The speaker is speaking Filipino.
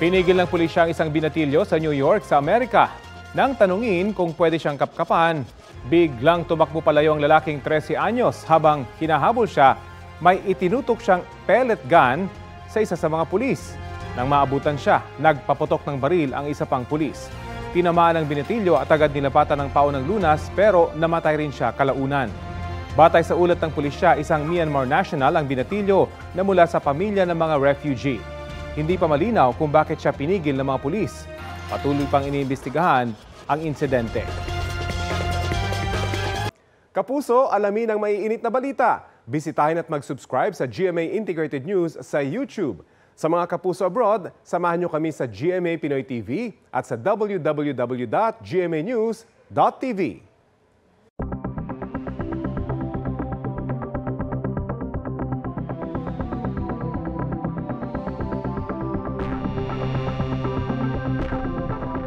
Pinigil ng pulisya ang isang binatilyo sa New York sa Amerika. Nang tanungin kung pwede siyang kapkapan, biglang tumakbo palayo ang lalaking 13 anyos habang hinahabol siya, may itinutok siyang pellet gun sa isa sa mga pulis. Nang maabutan siya, nagpaputok ng baril ang isa pang pulis. Tinamaan ang binatilyo at agad nilapatan ng pao ng lunas pero namatay rin siya kalaunan. Batay sa ulat ng pulisya, isang Myanmar national ang binatilyo na mula sa pamilya ng mga refugee. Hindi pa malinaw kung bakit siya pinigil ng mga pulis. Patuloy pang iniimbestigahan ang insidente. Kapuso, alamin ang maiinit na balita. Bisitahin at mag-subscribe sa GMA Integrated News sa YouTube. Sa mga kapuso abroad, samahan nyo kami sa GMA Pinoy TV at sa www.gmanews.tv.